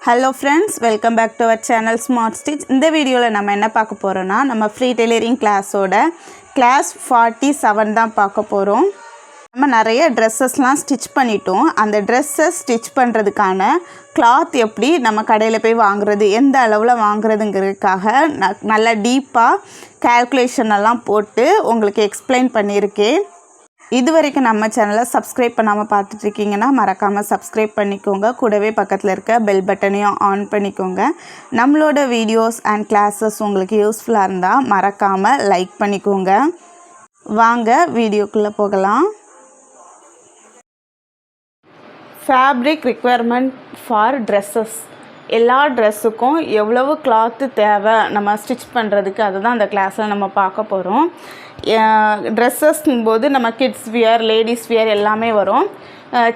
Hello friends, welcome back to our channel Smart Stitch. In this video நம்ம என்ன பார்க்க போறோம்னா நம்ம free tailoring class ஓட class 47 தான் பார்க்க போறோம். நம்ம நிறைய dresses-லாம் ஸ்டிட்ச் பண்ணிட்டோம். அந்த dresses ஸ்டிட்ச் பண்றதுக்கான cloth எப்படி நம்ம கடையில போய் வாங்குறது, எந்த அளவுல வாங்குறதுங்கிறதுக்காக நல்ல டீப்பா calculation எல்லாம் போட்டு உங்களுக்கு எக்ஸ்பிளைன் பண்ணியிருக்கேன். இதுவரைக்கும் நம்ம சேனலை சப்ஸ்கிரைப் பண்ணாமல் பார்த்துட்டு இருக்கீங்கன்னா மறக்காமல் சப்ஸ்கிரைப் பண்ணிக்கோங்க. கூடவே பக்கத்தில் இருக்க பெல் பட்டனையும் ஆன் பண்ணிக்கோங்க. நம்மளோட வீடியோஸ் அண்ட் கிளாஸஸ் உங்களுக்கு யூஸ்ஃபுல்லாக இருந்தால் மறக்காமல் லைக் பண்ணிக்கோங்க. வாங்க வீடியோக்குள்ளே போகலாம். Fabric requirement for dresses. எல்லா ட்ரெஸ்ஸுக்கும் எவ்வளவு கிளாத்து தேவை நம்ம ஸ்டிச் பண்ணுறதுக்கு அதுதான் அந்த கிளாஸில் நம்ம பார்க்க போகிறோம். ட்ரெஸ்ஸஸ்ங்கும்போது நம்ம கிட்ஸ் வியர், லேடிஸ் வியர் எல்லாமே வரும்.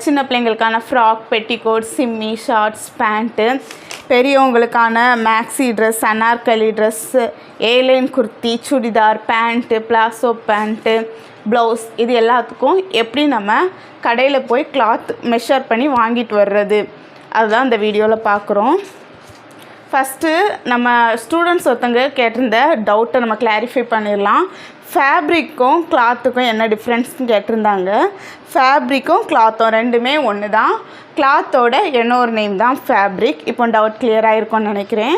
சின்ன பிள்ளைங்களுக்கான frock, petticoat, shimmy, shorts, pant, பெரியவங்களுக்கான maxi dress, Anarkali dress, A line kurti, churidar, pant, palazzo pant, blouse, இது எல்லாத்துக்கும் எப்படி நம்ம கடையில் போய் கிளாத் மெஷர் பண்ணி வாங்கிட்டு வர்றது அதுதான் இந்த வீடியோவில் பார்க்குறோம். ஃபஸ்ட்டு நம்ம ஸ்டூடெண்ட்ஸ் ஒருத்தங்க கேட்டிருந்த டவுட்டை நம்ம கிளாரிஃபை பண்ணிடலாம். ஃபேப்ரிக்கும் கிளாத்துக்கும் என்ன டிஃப்ரென்ஸ்னு கேட்டிருந்தாங்க. ஃபேப்ரிக்கும் கிளாத்தும் ரெண்டுமே ஒன்று தான். கிளாத்தோட இன்னொரு நேம் தான் ஃபேப்ரிக். இப்போ டவுட் கிளியராக இருக்கும்னு நினைக்கிறேன்.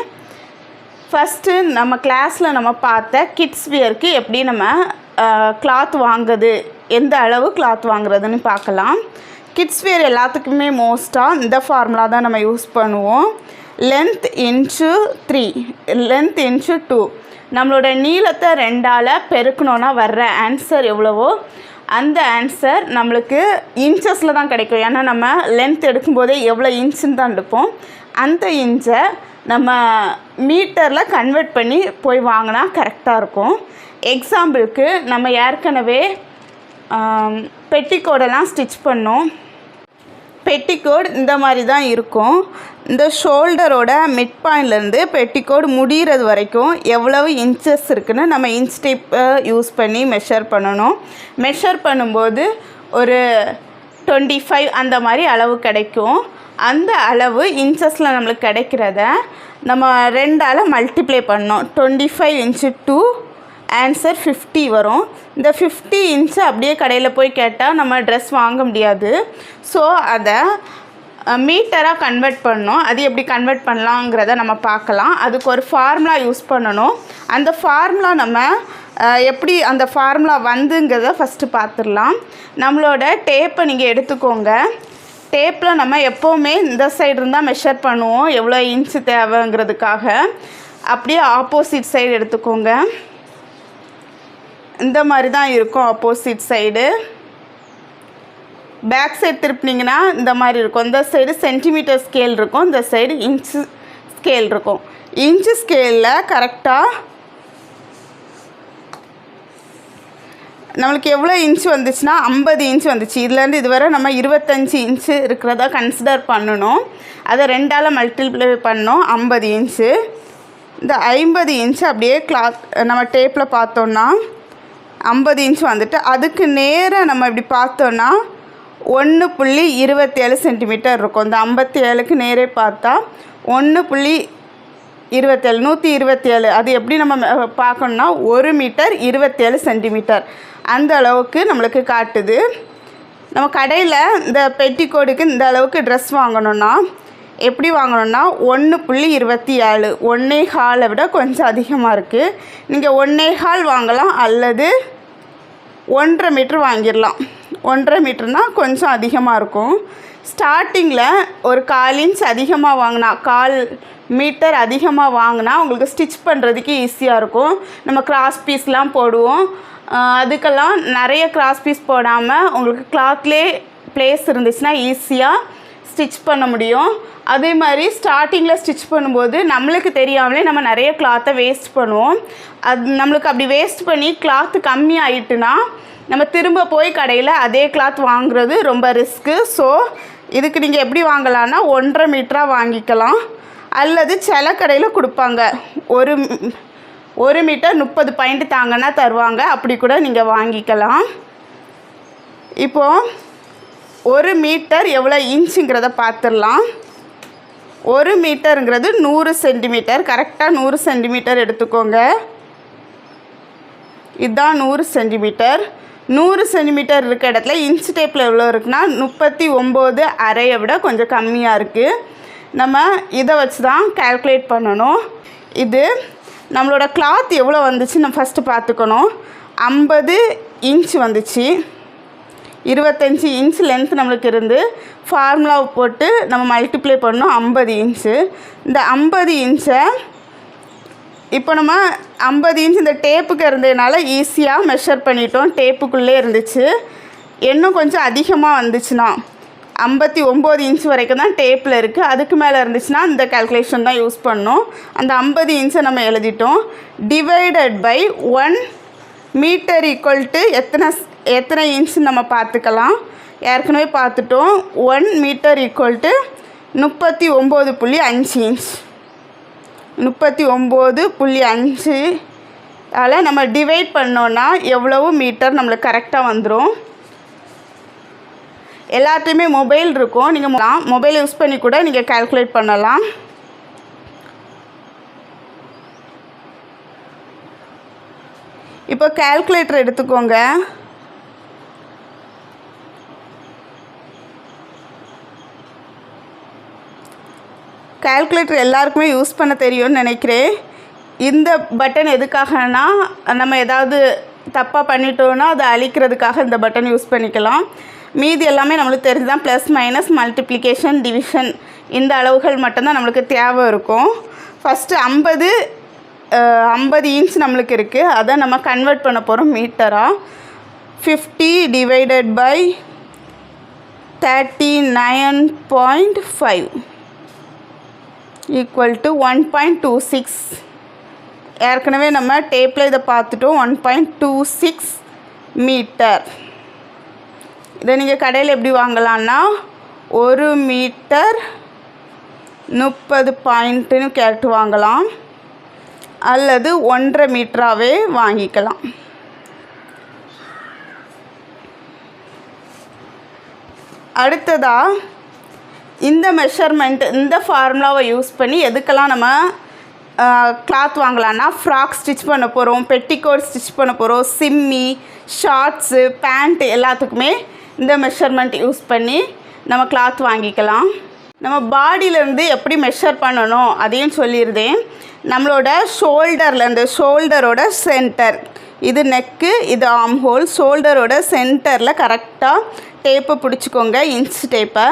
ஃபஸ்ட்டு நம்ம கிளாஸில் நம்ம பார்த்த கிட்ஸ் வியருக்கு எப்படி நம்ம கிளாத் வாங்குறது, எந்த அளவு கிளாத் வாங்குறதுன்னு பார்க்கலாம். கிட்ஸ் வியர் எல்லாத்துக்குமே மோஸ்ட்டாக இந்த ஃபார்முலா தான் நம்ம யூஸ் பண்ணுவோம். Length inch 3, length inch 2. நம்மளோட நீளத்தை 2ஆல் பெருக்கணுன்னா வர்ற ஆன்சர் எவ்வளவோ அந்த ஆன்சர் நம்மளுக்கு இன்ச்சஸில் தான் கிடைக்கும். ஏன்னா நம்ம லென்த் எடுக்கும்போதே எவ்வளோ இன்ச்சுன்னு தான் எடுப்போம். அந்த இன்ச்சை நம்ம மீட்டரில் கன்வெர்ட் பண்ணி போய் வாங்கினா கரெக்டாக இருக்கும். எக்ஸாம்பிளுக்கு நம்ம ஏற்கனவே பெட்டிக்கோடெல்லாம் ஸ்டிச் பண்ணோம். பெட்டிக்கோட் இந்த மாதிரி தான் இருக்கும். இந்த ஷோல்டரோட மிட் பாயிண்ட்லேருந்து பெட்டிக்கோட் முடிகிறது வரைக்கும் எவ்வளவு இன்ச்சஸ் இருக்குன்னு நம்ம இன்ச் டேப்பை யூஸ் பண்ணி மெஷர் பண்ணணும். மெஷர் பண்ணும்போது ஒரு 25 அந்த மாதிரி அளவு கிடைக்கும். அந்த அளவு இன்ச்சஸில் நம்மளுக்கு கிடைக்கிறத நம்ம 2ஆல் மல்டிப்ளை பண்ணோம். 25 இன்ச்சு 2 ஆன்சர் 50 வரும். இந்த 50 இன்ச்சு அப்படியே கடையில் போய் கேட்டால் நம்ம ட்ரெஸ் வாங்க முடியாது. ஸோ அதை மீட்டராக கன்வெர்ட் பண்ணணும். அது எப்படி கன்வெர்ட் பண்ணலாங்கிறத நம்ம பார்க்கலாம். அதுக்கு ஒரு ஃபார்முலா யூஸ் பண்ணணும். அந்த ஃபார்முலா நம்ம எப்படி அந்த ஃபார்முலா வந்துங்கிறத ஃபஸ்ட்டு பார்த்துடலாம். நம்மளோட டேப்பை நீங்கள் எடுத்துக்கோங்க. டேப்பில் நம்ம எப்போவுமே இந்த சைடு இருந்தால் மெஷர் பண்ணுவோம் எவ்வளோ இன்ச்சு தேவைங்கிறதுக்காக. அப்படியே ஆப்போசிட் சைடு எடுத்துக்கோங்க. இந்த மாதிரி தான் இருக்கும் ஆப்போசிட் சைடு. பேக் சைடு திருப்பினீங்கன்னா இந்த மாதிரி இருக்கும். இந்த சைடு சென்டிமீட்டர் ஸ்கேல் இருக்கும், இந்த சைடு இன்ச்சு ஸ்கேல் இருக்கும். இன்ச்சு ஸ்கேலில் கரெக்டாக நம்மளுக்கு எவ்வளோ இன்ச்சு வந்துச்சுன்னா 50 இன்ச்சு வந்துச்சு. இதுலேருந்து இதுவரை நம்ம 25 இன்ச்சு இருக்கிறதா கன்சிடர் பண்ணணும். அதை 2ஆல் மல்டிப்ளை பண்ணோம் 50 இன்ச்சு. இந்த 50 இன்ச்சு அப்படியே கிளாத் நம்ம டேப்பில் பார்த்தோன்னா 50 இன்ச் வந்துட்டு அதுக்கு நேராக நம்ம இப்படி பார்த்தோன்னா 1.27 சென்டிமீட்டர் இருக்கும். இந்த 57க்கு நேரே பார்த்தா 1.27 127. அது எப்படி நம்ம பார்க்கணுன்னா 1 மீட்டர் 27 சென்டிமீட்டர் அந்த அளவுக்கு நம்மளுக்கு காட்டுது. நம்ம கடையில் இந்த பெட்டிக்கோடுக்கு இந்த அளவுக்கு ட்ரெஸ் வாங்கணுன்னா எப்படி வாங்கணுன்னா 1.27, 1.25 விட கொஞ்சம் அதிகமாக இருக்குது. நீங்கள் 1.25 வாங்கலாம் அல்லது 1.5 மீட்ரு வாங்கிடலாம். 1.5 மீட்டர்னால் கொஞ்சம் அதிகமாக இருக்கும். ஸ்டார்டிங்கில் ஒரு 1/4 இன்ச் அதிகமாக வாங்கினா, 1/4 மீட்டர் அதிகமாக வாங்கினா உங்களுக்கு ஸ்டிச் பண்ணுறதுக்கு ஈஸியாக இருக்கும். நம்ம கிராஸ் பீஸ்லாம் போடுவோம். அதுக்கெல்லாம் நிறைய கிராஸ் பீஸ் போடாமல் உங்களுக்கு கிளாத்லேயே ப்ளேஸ் இருந்துச்சுன்னா ஈஸியாக ஸ்டிச் பண்ண முடியும். அதே மாதிரி ஸ்டார்டிங்கில் ஸ்டிச் பண்ணும்போது நம்மளுக்கு தெரியாமலே நம்ம நிறைய கிளாத்தை வேஸ்ட் பண்ணுவோம். அது நம்மளுக்கு அப்படி வேஸ்ட் பண்ணி கிளாத்து கம்மி ஆகிட்டுனா நம்ம திரும்ப போய் கடையில் அதே கிளாத் வாங்குறது ரொம்ப ரிஸ்க்கு. ஸோ இதுக்கு நீங்கள் எப்படி வாங்கலான்னா 1.5 மீட்டராக வாங்கிக்கலாம். அல்லது சில கடையில் கொடுப்பாங்க 1 மீட்டர் 30 பாயிண்ட் தாங்கன்னா தருவாங்க. அப்படி கூட நீங்கள் வாங்கிக்கலாம். இப்போது 1 மீட்டர் எவ்வளோ இன்ச்சுங்கிறத பார்த்துடலாம். 1 மீட்டருங்கிறது 100 சென்டிமீட்டர். கரெக்டாக 100 சென்டிமீட்டர் எடுத்துக்கோங்க. இதுதான் 100 சென்டிமீட்டர். 100 சென்டிமீட்டர் இருக்க இடத்துல இன்ச் டேப்பில் எவ்வளோ இருக்குன்னா 39.5 விட கொஞ்சம் கம்மியாக இருக்குது. நம்ம இதை வச்சு தான் கால்குலேட் பண்ணணும். இது நம்மளோட கிளாத் எவ்வளோ வந்துச்சு நம்ம ஃபஸ்ட்டு பார்த்துக்கணும். 50 இன்ச் வந்துச்சு. 25 இன்ச் லென்த் நம்மளுக்கு இருந்து ஃபார்முலாவை போட்டு நம்ம மல்டிப்ளை பண்ணோம் 50 இன்ச்சு. இந்த 50 இன்ச்சை இப்போ நம்ம 50 இன்ச் இந்த டேப்புக்கு இருந்ததுனால ஈஸியாக மெஷர் பண்ணிட்டோம். டேப்புக்குள்ளே இருந்துச்சு. இன்னும் கொஞ்சம் அதிகமாக வந்துச்சுன்னா 59 இன்ச் வரைக்கும் தான் டேப்பில் இருக்குது. அதுக்கு மேலே இருந்துச்சுன்னா இந்த கால்குலேஷன் தான் யூஸ் பண்ணோம். அந்த 50 இன்ச்சை நம்ம எழுதிட்டோம். Divided by 1 metre equal to எத்தனை இன்ச் நம்ம பார்த்துக்கலாம். ஏற்கனவே பார்த்துட்டோம். 1 மீட்டர் ஈக்குவல் டு 39.5 இன்ச். 39.5 அதில் நம்ம டிவைட் பண்ணோன்னா எவ்வளவு மீட்டர் நம்மளுக்கு கரெக்டாக வந்துடும். எல்லாத்தையுமே மொபைல் இருக்கும். நீங்கள் மொபைல் யூஸ் பண்ணி கூட நீங்கள் கால்குலேட் பண்ணலாம். இப்போ கால்குலேட்டர் எடுத்துக்கோங்க. கால்குலேட்டர் எல்லாருக்குமே யூஸ் பண்ண தெரியும்னு நினைக்கிறேன். இந்த பட்டன் எதுக்காகனா நம்ம ஏதாவது தப்பாக பண்ணிட்டோன்னா அதை அழிக்கிறதுக்காக இந்த பட்டன் யூஸ் பண்ணிக்கலாம். மீதி எல்லாமே நம்மளுக்கு தெரிஞ்சு தான். ப்ளஸ் மைனஸ் மல்டிப்ளிகேஷன் டிவிஷன் இந்த அளவுகள் மட்டும்தான் நம்மளுக்கு தேவை இருக்கும். ஃபஸ்ட்டு 50 இன்ச் நம்மளுக்கு இருக்குது. அதை நம்ம கன்வெர்ட் பண்ண போகிறோம் மீட்டராக. 50 டிவைடட் பை 39.5 ஈக்குவல் டு 1.26. ஏற்கனவே நம்ம டேப்பில் இதை பார்த்துட்டோம். 1.26 மீட்டர். இதை நீங்கள் கடையில் எப்படி வாங்கலான்னா 1 மீட்டர் 30 பாயிண்ட்டுன்னு கேட்டு வாங்கலாம். அல்லது 1.5 மீட்டராகவே வாங்கிக்கலாம். அடுத்ததாக இந்த மெஷர்மெண்ட் இந்த ஃபார்முலாவை யூஸ் பண்ணி எதுக்கெல்லாம் நம்ம கிளாத் வாங்கலான்னா ஃப்ராக் ஸ்டிச் பண்ண போகிறோம், பெட்டிகோட் ஸ்டிச் பண்ண போகிறோம், சிம்மி, ஷார்ட்ஸு, பேண்ட்டு எல்லாத்துக்குமே இந்த மெஷர்மெண்ட் யூஸ் பண்ணி நம்ம கிளாத் வாங்கிக்கலாம். நம்ம பாடியிலேருந்து எப்படி மெஷர் பண்ணணும் அதையும் சொல்லியிருந்தேன். நம்மளோட ஷோல்டர்லேருந்து ஷோல்டரோட சென்டர், இது நெக்கு, இது ஆர்ம் ஹோல், ஷோல்டரோட சென்டரில் கரெக்டாக டேப்பை பிடிச்சிக்கோங்க. இன்ச் டேப்பை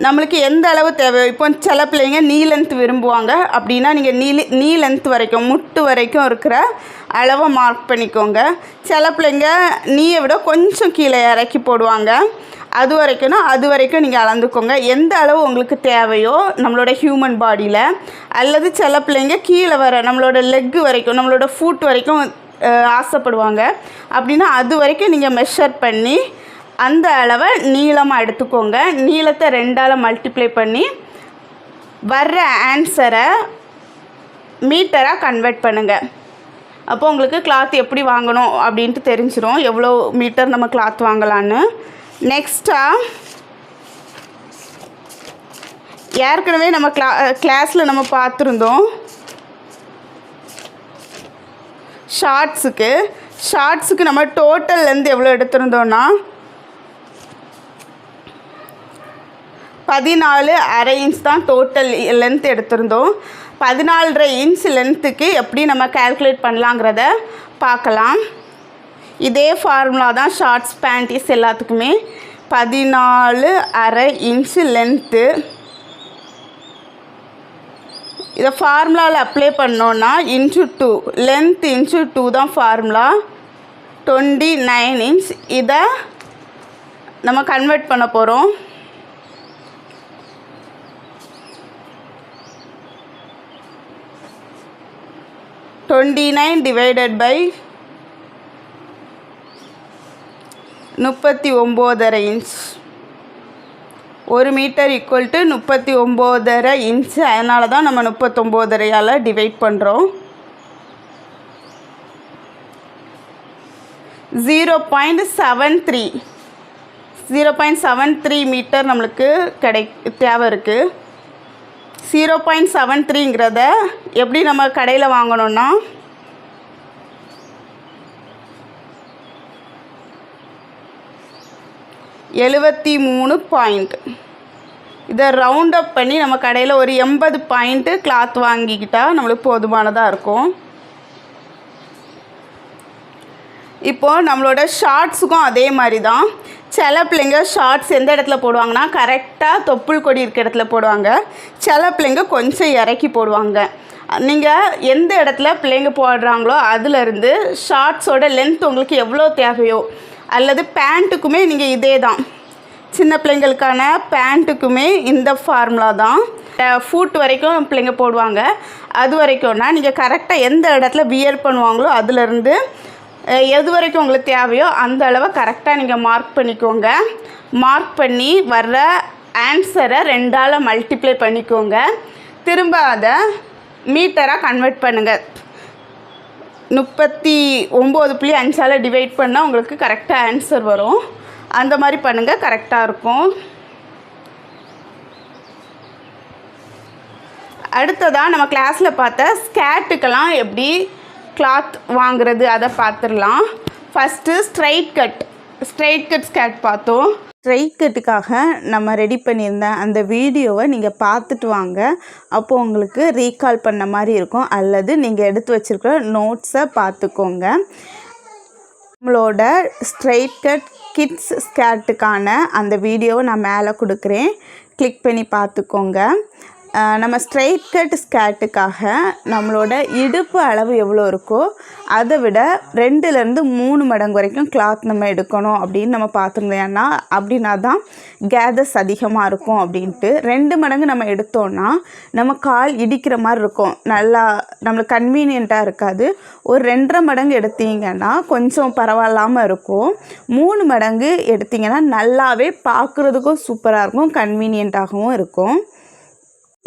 நம்மளுக்கு எந்த அளவு தேவை. இப்போ சில பிள்ளைங்க நீ லென்த் விரும்புவாங்க. அப்படின்னா நீங்கள் நீ லென்த் வரைக்கும் முட்டு வரைக்கும் இருக்கிற அளவை மார்க் பண்ணிக்கோங்க. சில பிள்ளைங்க நீயை விட கொஞ்சம் கீழே இறக்கி போடுவாங்க. அது வரைக்கும் நீங்கள் அளந்துக்கோங்க. எந்த அளவு உங்களுக்கு தேவையோ நம்மளோட ஹியூமன் பாடியில். அல்லது சில பிள்ளைங்க கீழே வர நம்மளோட லெக்கு வரைக்கும் நம்மளோட ஃபுட் வரைக்கும் ஆசைப்படுவாங்க. அப்படின்னா அது வரைக்கும் நீங்கள் மெஷர் பண்ணி அந்த அளவை நீளமாக எடுத்துக்கோங்க. நீளத்தை 2ஆல் மல்டிப்ளை பண்ணி வர்ற ஆன்சரை மீட்டராக கன்வெர்ட் பண்ணுங்கள். அப்போ உங்களுக்கு கிளாத் எப்படி வாங்கணும் அப்படின்ட்டு தெரிஞ்சிடும், எவ்வளோ மீட்டர் நம்ம கிளாத் வாங்கலான்னு. நெக்ஸ்ட்டாக ஏற்கனவே நம்ம கிளாஸில் நம்ம பார்த்துருந்தோம் ஷார்ட்ஸுக்கு நம்ம டோட்டல் லென்த் எவ்வளோ எடுத்திருந்தோன்னா 14.5 இன்ச் தான் டோட்டல் லென்த் எடுத்திருந்தோம். 14.5 இன்ச் லென்த்துக்கு எப்படி நம்ம கால்குலேட் பண்ணலாங்கிறத பார்க்கலாம். இதே ஃபார்முலா தான் ஷார்ட்ஸ் பேண்டீஸ் எல்லாத்துக்குமே. 14.5 இன்ச் லென்த்து. இதை ஃபார்முலாவில் அப்ளை பண்ணோன்னா ×2 லென்த் ×2 தான் ஃபார்முலா. 29 இன்ச். இதை நம்ம கன்வெர்ட் பண்ண போகிறோம். 29 divided by 39.5 inch. 1 metre equal to 39.5 inch. அதனால தான் நம்ம 39.5ஆல் டிவைட் பண்ணுறோம். 0.73 மீட்டர் நம்மளுக்கு தேவை இருக்குது. 0.73ங்கிறத எப்படி நம்ம கடையில் வாங்கணும்னா 73 பாயிண்ட். இதை ரவுண்ட் அப் பண்ணி நம்ம கடையில் ஒரு 80 பாயிண்ட்டு கிளாத் வாங்கிக்கிட்டால் நம்மளுக்கு போதுமானதாக இருக்கும். இப்போது நம்மளோட ஷார்ட்ஸுக்கும் அதே மாதிரி தான். சில பிள்ளைங்க ஷார்ட்ஸ் எந்த இடத்துல போடுவாங்கன்னா கரெக்டாக தொப்புள் கொடி இருக்க இடத்துல போடுவாங்க. சில பிள்ளைங்க கொஞ்சம் இறக்கி போடுவாங்க. நீங்கள் எந்த இடத்துல பிள்ளைங்க போடுறாங்களோ அதிலேருந்து ஷார்ட்ஸோட லென்த் உங்களுக்கு எவ்வளோ தேவையோ, அல்லது பேண்ட்டுக்குமே நீங்கள் இதே தான். சின்ன பிள்ளைங்களுக்கான பேண்ட்டுக்குமே இந்த ஃபார்முலா தான். ஃபுட் வரைக்கும் பிள்ளைங்க போடுவாங்க. அது வரைக்கும்னா நீங்கள் கரெக்டாக எந்த இடத்துல வியர் பண்ணுவாங்களோ அதிலேருந்து எது வரைக்கும் உங்களுக்கு தேவையோ அந்த அளவை கரெக்டாக நீங்கள் மார்க் பண்ணிக்கோங்க. மார்க் பண்ணி வர்ற ஆன்சரை 2ஆல் மல்டிப்ளை பண்ணிக்கோங்க. திரும்ப அதை மீட்டராக கன்வெர்ட் பண்ணுங்கள். 39.5ஆல் டிவைட் பண்ணால் உங்களுக்கு கரெக்டாக ஆன்சர் வரும். அந்த மாதிரி பண்ணுங்கள், கரெக்டாக இருக்கும். அடுத்ததாக நம்ம கிளாஸில் பார்த்த ஸ்கேட்டுக்கெல்லாம் எப்படி கிளாத் வாங்குறது அதை பார்த்துடலாம். ஃபஸ்ட்டு ஸ்ட்ரைட் கட் ஸ்கேட் பார்த்தோம். ஸ்ட்ரைட் கட்டுக்காக நம்ம ரெடி பண்ணியிருந்த அந்த வீடியோவை நீங்கள் பார்த்துட்டு வாங்க. அப்போது உங்களுக்கு ரீகால் பண்ண மாதிரி இருக்கும். அல்லது நீங்கள் எடுத்து வச்சுருக்கிற நோட்ஸை பார்த்துக்கோங்க. நம்மளோட ஸ்ட்ரைட் கட் கிட்ஸ் ஸ்கேட்டுக்கான அந்த வீடியோவை நான் மேலே கொடுக்குறேன், கிளிக் பண்ணி பார்த்துக்கோங்க. நம்ம ஸ்ட்ரைட் கட் ஸ்கேட்டுக்காக நம்மளோட இடுப்பு அளவு எவ்வளோ இருக்கோ அதை விட 2லேருந்து 3 மடங்கு வரைக்கும் கிளாத் நம்ம எடுக்கணும் அப்படின்னு நம்ம பார்த்துருந்தோம். ஏன்னா அப்படின்னா தான் கேதர்ஸ் அதிகமாக இருக்கும் அப்படின்ட்டு. 2 மடங்கு நம்ம எடுத்தோன்னா நம்ம கால் இடிக்கிற மாதிரி இருக்கும், நல்லா நம்மளுக்கு கன்வீனியண்ட்டாக இருக்காது. ஒரு 2.5 மடங்கு எடுத்தீங்கன்னா கொஞ்சம் பரவாயில்லாமல் இருக்கும். 3 மடங்கு எடுத்திங்கன்னா நல்லாவே பார்க்குறதுக்கும் சூப்பராக இருக்கும், கன்வீனியண்ட்டாகவும் இருக்கும்.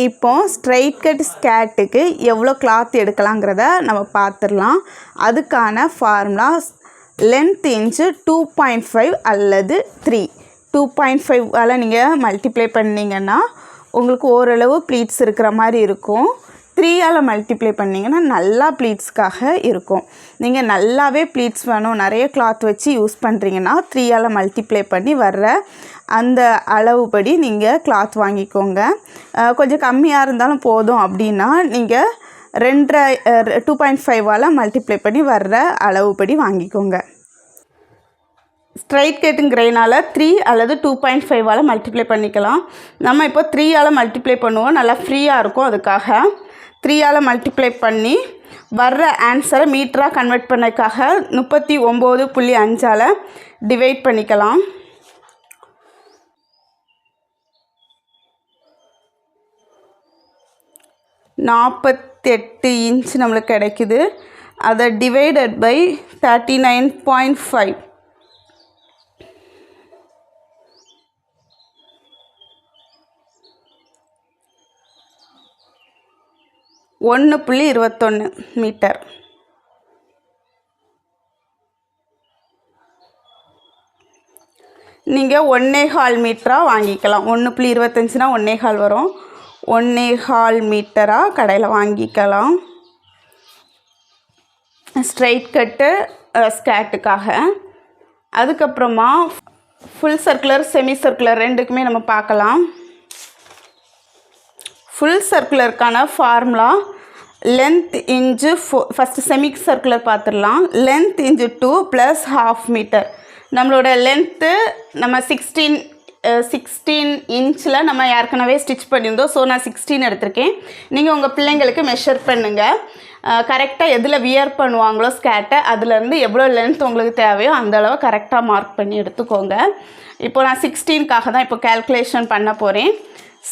இப்போது ஸ்ட்ரைட் கட் ஸ்கேட்டுக்கு எவ்வளோ கிளாத் எடுக்கலாங்கிறத நம்ம பார்த்துடலாம். அதுக்கான ஃபார்முலா லென்த் இன்ச்சு 2.5 அல்லது 3. 2.5ஆல் நீங்கள் மல்டிப்ளை பண்ணிங்கன்னா உங்களுக்கு ஓரளவு ப்ளீட்ஸ் இருக்கிற மாதிரி இருக்கும். 3ஆல் மல்டிப்ளை பண்ணிங்கன்னா நல்லா ப்ளீட்ஸ்க்காக இருக்கும். நீங்கள் நல்லாவே ப்ளீட்ஸ் வேணும், நிறைய கிளாத் வச்சு யூஸ் பண்ணுறீங்கன்னா 3ஆல் மல்டிப்ளை பண்ணி வர்ற அந்த அளவுபடி நீங்கள் கிளாத் வாங்கிக்கோங்க. கொஞ்சம் கம்மியாக இருந்தாலும் போதும் அப்படின்னா நீங்கள் 2.5ஆல் மல்டிப்ளை பண்ணி வர்ற அளவுபடி வாங்கிக்கோங்க. ஸ்ட்ரைட் கட்டுங்கிறதுனால 3 அல்லது 2.5ஆல் மல்டிப்ளை பண்ணிக்கலாம். நம்ம இப்போ 3ஆல் மல்டிப்ளை பண்ணுவோம், நல்லா ஃப்ரீயாக இருக்கும். அதுக்காக 3ஆல் மல்டிப்ளை பண்ணி வர்ற ஆன்சரை மீட்டராக கன்வெர்ட் பண்ணதுக்காக 39.5ஆல் டிவைட் பண்ணிக்கலாம். 48 இன்ச் நம்மளுக்கு கிடைக்குது. அதை டிவைடட் பை 39.5. 1.21 மீட்டர். நீங்கள் 1.25 மீட்டராக வாங்கிக்கலாம். 1.25னா 1.25 வரும். 1.25 மீட்டராக கடையில் வாங்கிக்கலாம் ஸ்ட்ரைட் கட்டு ஸ்கேட்டுக்காக. அதுக்கப்புறமா ஃபுல் சர்க்குலர் செமி சர்க்குலர் ரெண்டுக்குமே நம்ம பார்க்கலாம். ஃபுல் சர்க்குலருக்கான formula length inch first semi circular பார்த்துடலாம். Length inch 2 + ½ metre. நம்மளோட லென்த்து நம்ம 16 இன்ச்சில் நம்ம ஏற்கனவே ஸ்டிச் பண்ணியிருந்தோம். ஸோ நான் 16 எடுத்திருக்கேன். நீங்கள் உங்கள் பிள்ளைங்களுக்கு மெஷர் பண்ணுங்கள். கரெக்டாக எதில் வியர் பண்ணுவாங்களோ ஸ்கேட்டை அதுலேருந்து எவ்வளோ லென்த் உங்களுக்கு தேவையோ அந்த அளவு கரெக்டாக மார்க் பண்ணி எடுத்துக்கோங்க. இப்போ நான் 16க்காக தான் இப்போ கேல்குலேஷன் பண்ண போகிறேன்.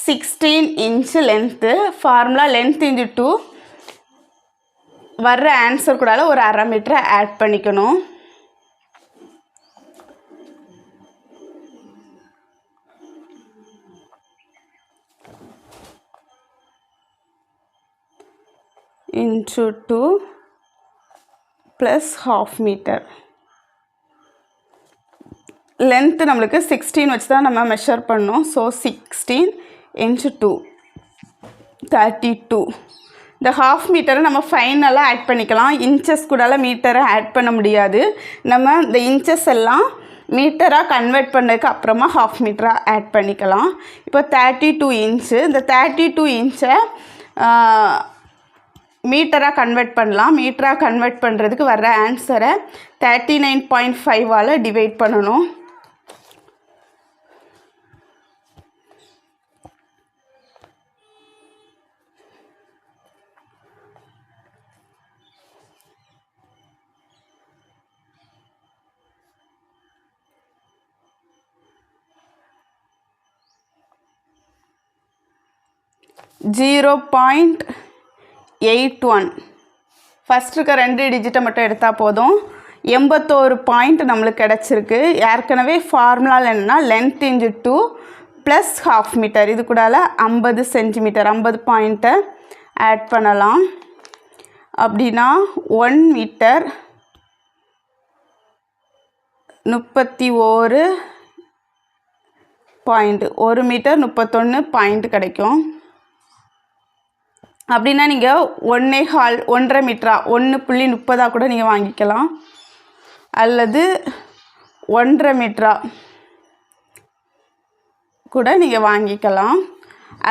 16 inch length. Formula length inch 2 வர்ற ஆன்சர் கூட ஒரு 1/2 மீட்டரை ஆட் பண்ணிக்கணும். Inch 2 + ½ metre. லென்த்து நம்மளுக்கு 16 வச்சு தான் நம்ம மெஷர் பண்ணோம். So 16 inch 2 32. இந்த ஹாஃப் மீட்டரை நம்ம ஃபைனலாக ஆட் பண்ணிக்கலாம். இன்ச்சஸ் கூட மீட்டரை ஆட் பண்ண முடியாது. நம்ம இந்த இன்ச்சஸ் எல்லாம் மீட்டராக கன்வெர்ட் பண்ணதுக்கு அப்புறமா ஹாஃப் மீட்டராக ஆட் பண்ணிக்கலாம். இப்போ 32 இன்ச்சு. இந்த 32 இன்ச்சை மீட்டராக கன்வெர்ட் பண்ணலாம். மீட்டராக கன்வெர்ட் பண்ணுறதுக்கு வர்ற ஆன்சரை 39.5ஆல் டிவைட் பண்ணணும். .81 ஃபஸ்ட் இருக்க 2 டிஜிட்டை மட்டும் எடுத்தால் போதும். 81 பாயிண்ட் நம்மளுக்கு கிடச்சிருக்கு. ஏற்கனவே ஃபார்முலாவில் என்னென்னா length into 2 plus half metre. இது கூட 50 சென்டிமீட்டர் 50 பாயிண்ட்டை ஆட் பண்ணலாம். அப்படின்னா 1 மீட்டர் 31 பாயிண்ட், 1 மீட்டர் 31 பாயிண்ட் கிடைக்கும். அப்படின்னா நீங்கள் 1.5 மீட்டரா 1.30 கூட நீங்கள் வாங்கிக்கலாம், அல்லது 1.5 மீட்டரா கூட நீங்கள் வாங்கிக்கலாம்.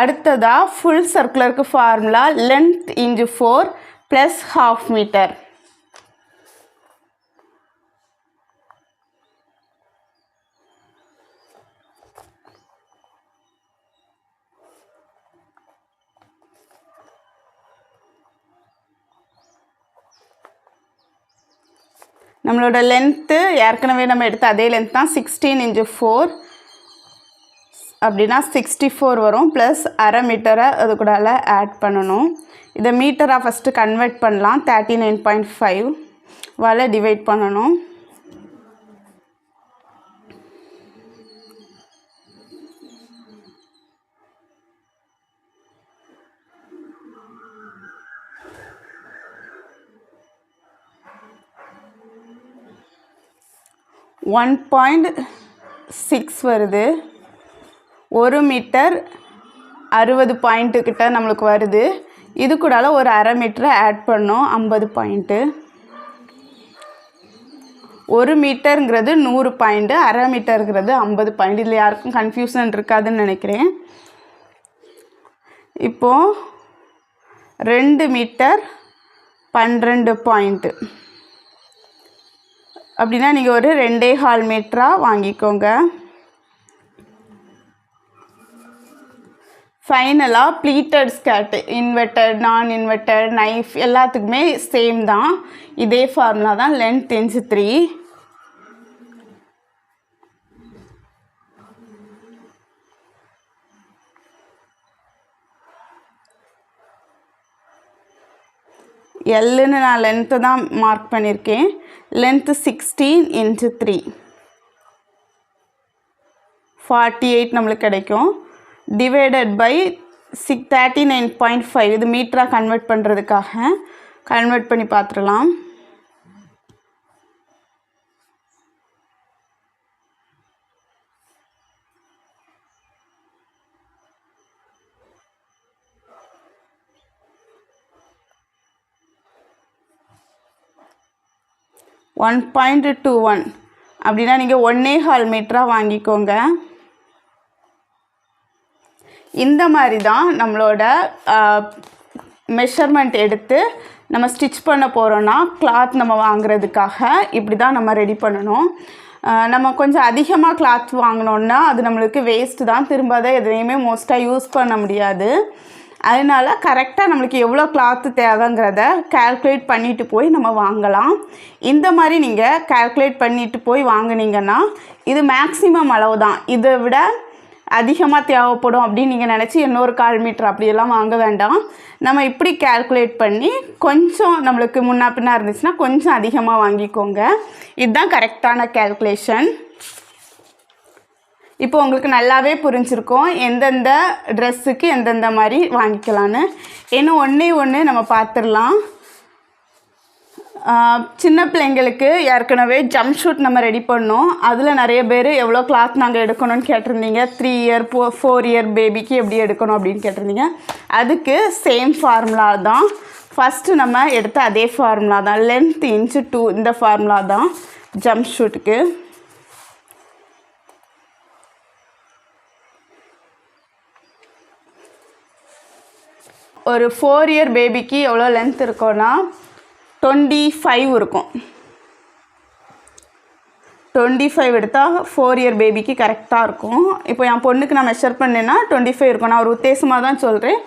அடுத்ததாக ஃபுல் சர்க்குலருக்கு formula length into 4 plus half metre. நம்மளோட லென்த்து ஏற்கனவே நம்ம எடுத்த அதே லென்த் தான். 16 இன்டு 4 அப்படின்னா 64 வரும். ப்ளஸ் அரை மீட்டரை அது கூட ஆட் பண்ணணும். இதை மீட்டராக ஃபஸ்ட்டு கன்வெர்ட் பண்ணலாம். 39.5 டிவைட் பண்ணணும். .6 வருது. 1 மீட்டர் 60 பாயிண்ட்டுக்கிட்ட நம்மளுக்கு வருது. இது கூட ஒரு அரை மீட்டரை ஆட் பண்ணோம். 50 பாயிண்ட்டு. 1 மீட்டருங்கிறது 100 பாயிண்ட்டு, அரை மீட்டருங்கிறது 50 பாயிண்ட். இதில் யாருக்கும் கன்ஃபியூஷன் இருக்காதுன்னு நினைக்கிறேன். இப்போது 2 மீட்டர் 12 பாயிண்ட்டு அப்படின்னா நீங்கள் ஒரு 2.25 மீட்டராக வாங்கிக்கோங்க. ஃபைனலாக ப்ளீட்டட் ஸ்கர்ட், இன்வெர்டட், நான் இன்வெர்டட், நைஃப் எல்லாத்துக்குமே சேம் தான். இதே ஃபார்முலா தான். லென்த் இன்ச்சு 3 எல்லுன்னு நான் லென்த்தை தான் மார்க் பண்ணியிருக்கேன். லென்த்து 16 இன்ட்டு 3 48 நம்மளுக்கு கிடைக்கும். Divided by 39.5. இது மீட்டராக கன்வெர்ட் பண்ணுறதுக்காக கன்வெர்ட் பண்ணி பார்த்துடலாம். .21 அப்படின்னா நீங்கள் 1.25 மீட்டராக வாங்கிக்கோங்க. இந்த மாதிரி தான் நம்மளோட மெஷர்மெண்ட் எடுத்து நம்ம ஸ்டிச் பண்ண போகிறோன்னா கிளாத் நம்ம வாங்குறதுக்காக இப்படி தான் நம்ம ரெடி பண்ணணும். நம்ம கொஞ்சம் அதிகமாக கிளாத் வாங்கினோன்னா அது நம்மளுக்கு வேஸ்ட்டு தான். திரும்ப அதை எதுலேயுமே மோஸ்ட்டாக யூஸ் பண்ண முடியாது. அதனால் கரெக்டாக நம்மளுக்கு எவ்வளோ கிளாத்து தேவைங்கிறத கால்குலேட் பண்ணிட்டு போய் நம்ம வாங்கலாம். இந்த மாதிரி நீங்கள் கால்குலேட் பண்ணிட்டு போய் வாங்கினீங்கன்னா இது மேக்ஸிமம் அளவு தான். இதை விட அதிகமாக தேவைப்படும் அப்படின்னு நீங்கள் நினச்சி இன்னொரு 1/4 மீட்டர் அப்படியெல்லாம் வாங்க வேண்டாம். நம்ம இப்படி கால்குலேட் பண்ணி கொஞ்சம் நம்மளுக்கு முன்னா பின்னா இருந்துச்சுன்னா கொஞ்சம் அதிகமாக வாங்கிக்கோங்க. இதுதான் கரெக்டான கால்குலேஷன். இப்போ உங்களுக்கு நல்லாவே புரிஞ்சிருக்கும் எந்தெந்த ட்ரெஸ்ஸுக்கு எந்தெந்த மாதிரி வாங்கிக்கலான்னு. இன்னும் ஒன்று நம்ம பார்த்துடலாம். சின்ன பிள்ளைங்களுக்கு ஏற்கனவே ஜம்ப் ஷூட் நம்ம ரெடி பண்ணோம். அதில் நிறைய பேர் எவ்வளோ கிளாத் நாங்கள் எடுக்கணும்னு கேட்டிருந்தீங்க. 3 இயர் 4 இயர் பேபிக்கு எப்படி எடுக்கணும் அப்படின்னு கேட்டிருந்தீங்க. அதுக்கு சேம் ஃபார்முலா தான். ஃபஸ்ட்டு நம்ம எடுத்த அதே ஃபார்முலா தான். லென்த் இன்ச்சு 2 இந்த ஃபார்முலா தான் ஜம்ப் ஷூட்டுக்கு. ஒரு 4 இயர் பேபிக்கு எவ்வளோ லென்த் இருக்கும்னா 25 இருக்கும். 25 எடுத்தால் 4 இயர் பேபிக்கு கரெக்டாக இருக்கும். இப்போ என் பொண்ணுக்கு நான் மெஷர் பண்ணேன்னா 25 இருக்கும். நான் ஒரு உத்தேசமாக தான் சொல்கிறேன்.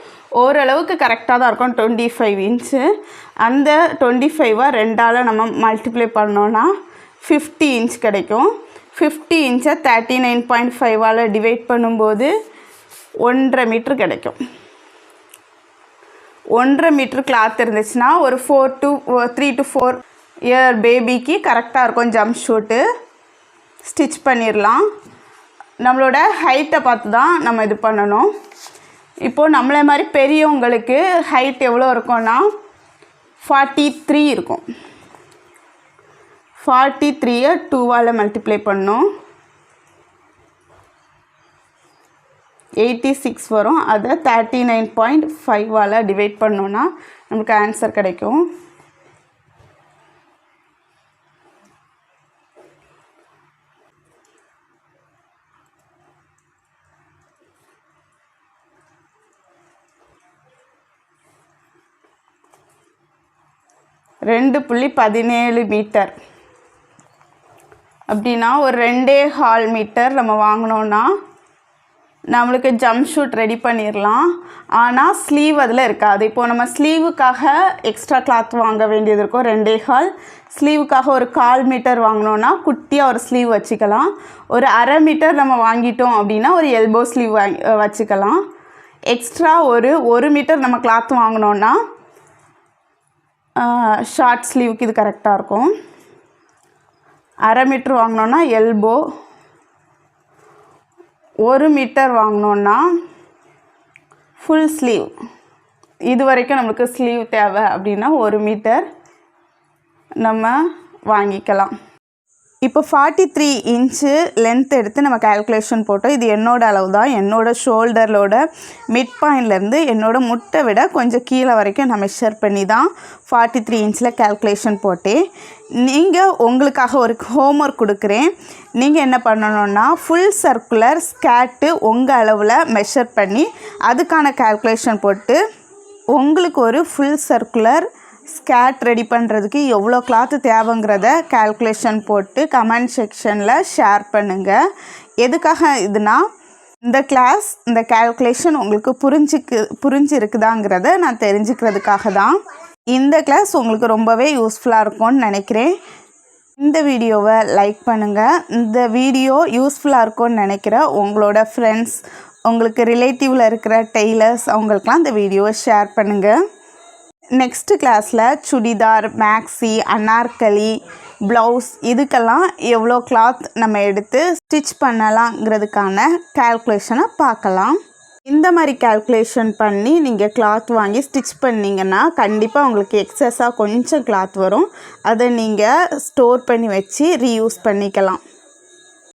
ஓரளவுக்கு கரெக்டாக தான் இருக்கும் 25 இன்ச்சு. அந்த 25 2ஆல் நம்ம மல்டிப்ளை பண்ணோன்னா 50 இன்ச் கிடைக்கும். 50 இன்ச்சை 39.5ஆல் டிவைட் பண்ணும்போது 1.5 மீட்ரு கிடைக்கும். 1.5 மீட்ரு கிளாத் இருந்துச்சுன்னா ஒரு 3 to 4 இயர் பேபிக்கு கரெக்டாக இருக்கும். ஜம்ப் ஷூட்டு ஸ்டிச் பண்ணிடலாம். நம்மளோட ஹைட்டை பார்த்து தான் நம்ம இது பண்ணணும். இப்போது நம்மளை மாதிரி பெரியவங்களுக்கு ஹைட் எவ்வளோ இருக்கும்னா 43 இருக்கும். 43ஐ 2ஆல் மல்டிப்ளை பண்ணோம் 86 வரும். அதை 39.5ஆல் டிவைட் பண்ணோன்னா நமக்கு ஆன்சர் கிடைக்கும். $2.17 மீட்டர். அப்படின்னா ஒரு 2.25 மீட்டர் நம்ம வாங்கினோன்னா நம்மளுக்கு ஜம்ப் ஷூட் ரெடி பண்ணிடலாம். ஆனால் ஸ்லீவ் அதில் இருக்காது. இப்போது நம்ம ஸ்லீவுக்காக எக்ஸ்ட்ரா கிளாத் வாங்க வேண்டியது இருக்கும் 2.25. ஸ்லீவுக்காக ஒரு 1/4 மீட்டர் வாங்கினோன்னா குட்டியாக ஒரு ஸ்லீவ் வச்சுக்கலாம். ஒரு 1/2 மீட்டர் நம்ம வாங்கிட்டோம் அப்படின்னா ஒரு எல்போ ஸ்லீவ் வச்சுக்கலாம். எக்ஸ்ட்ரா ஒரு 1 மீட்டர் நம்ம கிளாத் வாங்கினோன்னா ஷார்ட் ஸ்லீவுக்கு இது கரெக்டாக இருக்கும். 1/2 மீட்ரு வாங்கினோன்னா எல்போ. 1 மீட்டர் வாங்கினோன்னா ஃபுல் ஸ்லீவ். இது வரைக்கும் நம்மளுக்கு ஸ்லீவ் தேவை அப்படின்னா 1 மீட்டர் நம்ம வாங்கிக்கலாம். இப்போ 43 இன்ச்சு லென்த் எடுத்து நம்ம கேல்குலேஷன் போட்டோம். இது என்னோடய அளவு தான். என்னோடய ஷோல்டரோட மிட் பாயிண்ட்லேருந்து என்னோடய முட்டை விட கொஞ்சம் கீழே வரைக்கும் நான் மெஷர் பண்ணி தான் 43 இன்ச்சில் கேல்குலேஷன் போட்டேன். நீங்கள் உங்களுக்காக ஒரு ஹோம்ஒர்க் கொடுக்குறேன். நீங்கள் என்ன பண்ணணுன்னா ஃபுல் சர்க்குலர் ஸ்கேர்ட்டு உங்கள் அளவில் மெஷர் பண்ணி அதுக்கான கேல்குலேஷன் போட்டு உங்களுக்கு ஒரு ஃபுல் சர்க்குலர் ஸ்கேர்ட் ரெடி பண்ணுறதுக்கு எவ்வளோ கிளாத்து தேவைங்கிறத கேல்குலேஷன் போட்டு கமெண்ட் செக்ஷனில் ஷேர் பண்ணுங்கள். எதுக்காக இதுனா இந்த கிளாஸ் இந்த கேல்குலேஷன் உங்களுக்கு புரிஞ்சிருக்குதாங்கிறத நான் தெரிஞ்சுக்கிறதுக்காக தான். இந்த கிளாஸ் உங்களுக்கு ரொம்பவே யூஸ்ஃபுல்லாக இருக்கும்னு நினைக்கிறேன். இந்த வீடியோவை லைக் பண்ணுங்கள். இந்த வீடியோ யூஸ்ஃபுல்லாக இருக்கும்னு நினைக்கிற உங்களோட ஃப்ரெண்ட்ஸ், உங்களுக்கு ரிலேட்டிவில் இருக்கிற டெய்லர்ஸ் அவங்களுக்கெலாம் இந்த வீடியோவை ஷேர் பண்ணுங்கள். நெக்ஸ்ட்டு கிளாஸில் சுடிதார், மேக்ஸி, அனார்கலி, ப்ளவுஸ் இதுக்கெல்லாம் எவ்வளோ கிளாத் நம்ம எடுத்து ஸ்டிச் பண்ணலாங்கிறதுக்கான கேல்குலேஷனை பார்க்கலாம். இந்த மாதிரி கேல்குலேஷன் பண்ணி நீங்கள் கிளாத் வாங்கி ஸ்டிச் பண்ணிங்கன்னா கண்டிப்பாக உங்களுக்கு எக்ஸஸாக கொஞ்சம் கிளாத் வரும். அதை நீங்கள் ஸ்டோர் பண்ணி வச்சு ரீயூஸ் பண்ணிக்கலாம்.